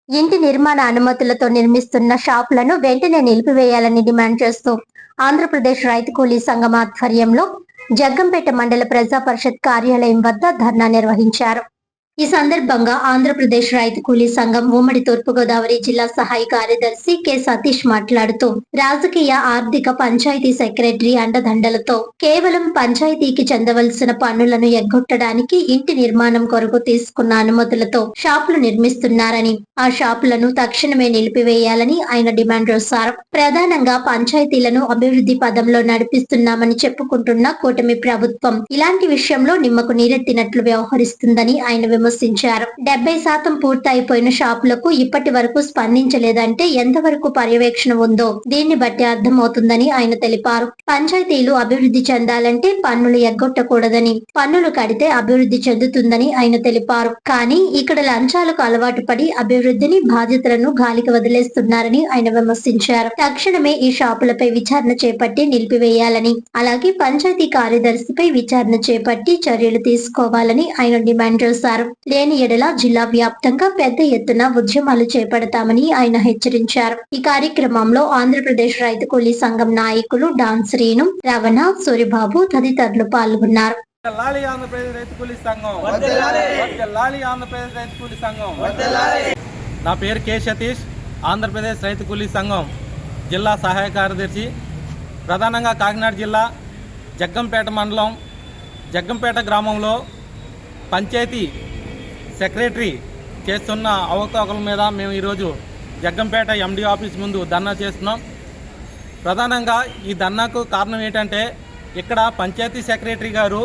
ఇంటి నిర్మాణ అనుమతులతో నిర్మిస్తున్న షాపులను వెంటనే నిలిపివేయాలని డిమాండ్ చేస్తూ ఆంధ్రప్రదేశ్ రైతు కూలీ సంఘం ఆధ్వర్యంలో జగ్గంపేట మండల ప్రజా పరిషత్ కార్యాలయం వద్ద ధర్నా నిర్వహించారు. ఈ సందర్భంగా ఆంధ్రప్రదేశ్ రైతు కూలీ సంఘం ఉమ్మడి తూర్పుగోదావరి జిల్లా సహాయ కార్యదర్శి కె సతీష్ మాట్లాడుతూ రాజకీయ ఆర్థిక పంచాయతీ సెక్రటరీ అండదండలతో కేవలం పంచాయతీకి చెందవలసిన పన్నులను ఎగ్గొట్టడానికి ఇంటి నిర్మాణం కొరకు తీసుకున్న అనుమతులతో షాపులు నిర్మిస్తున్నారని, ఆ షాపులను తక్షణమే నిలిపివేయాలని ఆయన డిమాండ్ చేశారు. ప్రధానంగా పంచాయతీలను అభివృద్ధి పదంలో నడిపిస్తున్నామని చెప్పుకుంటున్న కూటమి ప్రభుత్వం ఇలాంటి విషయంలో నిమ్మకు నీరెత్తినట్లు వ్యవహరిస్తుందని ఆయన విమర్శించారు. 70% పూర్తయిపోయిన షాపులకు ఇప్పటి వరకు స్పందించలేదంటే ఎంతవరకు పర్యవేక్షణ ఉందో దీన్ని బట్టి అర్థమవుతుందని ఆయన తెలిపారు. పంచాయతీలు అభివృద్ధి చెందాలంటే పన్నులు ఎగ్గొట్టకూడదని, పన్నులు కడితే అభివృద్ధి చెందుతుందని ఆయన తెలిపారు. కానీ ఇక్కడ లంచాలకు అలవాటు పడి అభివృద్ధిని, బాధ్యతలను గాలికి వదిలేస్తున్నారని ఆయన విమర్శించారు. తక్షణమే ఈ షాపులపై విచారణ చేపట్టి నిలిపివేయాలని, అలాగే పంచాయతీ కార్యదర్శిపై విచారణ చేపట్టి చర్యలు తీసుకోవాలని ఆయన డిమాండ్ చేశారు. లేని ఎడల జిల్లా వ్యాప్తంగా పెద్ద ఎత్తున ఉద్యమాలు చేపడతామని ఆయన హెచ్చరించారు. ఈ కార్యక్రమంలో ఆంధ్రప్రదేశ్ రైతు కూలీ సంఘం నాయకులు డాన్ శ్రీను, రవణ, సూరిబాబు తదితరులు పాల్గొన్నారు. నా పేరు కె సతీష్, ఆంధ్రప్రదేశ్ రైతు కూలీ సంఘం జిల్లా సహాయ కార్యదర్శి. ప్రధానంగా కాకినాడ జిల్లా జగ్గంపేట మండలం జగ్గంపేట గ్రామంలో పంచాయతీ సెక్రటరీ చేస్తున్న అవకతవకల మీద మేము ఈరోజు జగ్గంపేట ఎండి ఆఫీస్ ముందు ధర్నా చేస్తున్నాం. ప్రధానంగా ఈ ధర్నాకు కారణం ఏంటంటే ఇక్కడ పంచాయతీ సెక్రటరీ గారు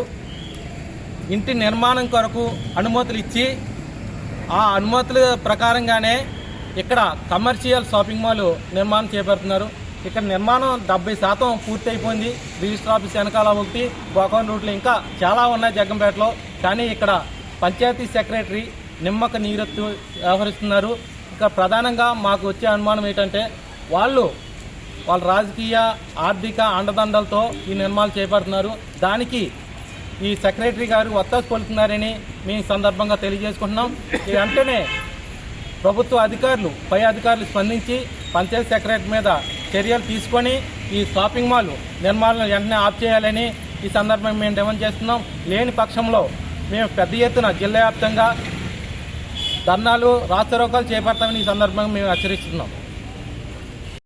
ఇంటి నిర్మాణం కొరకు అనుమతులు ఇచ్చి ఆ అనుమతుల ప్రకారంగానే ఇక్కడ కమర్షియల్ షాపింగ్ మాల్ నిర్మాణం చేపడుతున్నారు. ఇక్కడ నిర్మాణం 70% పూర్తి అయిపోయింది. రిజిస్టర్ ఆఫీస్ వెనకాల ఒకటి, గోకవరం రూట్లో ఇంకా చాలా ఉన్నాయి జగ్గంపేటలో. కానీ ఇక్కడ పంచాయతీ సెక్రటరీ నిమ్మక నీరెత్తు వ్యవహరిస్తున్నారు. ఇక ప్రధానంగా మాకు వచ్చే అనుమానం ఏంటంటే వాళ్ళ రాజకీయ ఆర్థిక అండదండలతో ఈ నిర్మాణాలు చేపడుతున్నారు. దానికి ఈ సెక్రటరీ గారు వత్తాసు పలుకుతున్నారని మేము సందర్భంగా తెలియజేసుకుంటున్నాం. వెంటనే ప్రభుత్వ అధికారులు, పై అధికారులు స్పందించి పంచాయతీ సెక్రటరీ మీద చర్యలు తీసుకొని ఈ షాపింగ్ మాల్ నిర్మాణాలను వెంటనే ఆఫ్ చేయాలని ఈ సందర్భంగా మేము డిమాండ్ చేస్తున్నాం. లేని పక్షంలో మేము పెద్ద ఎత్తున జిల్లా వ్యాప్తంగా ధర్నాలు, రాస్తారోకోలు చేపడతామని ఈ సందర్భంగా మేము హెచ్చరిస్తున్నాం.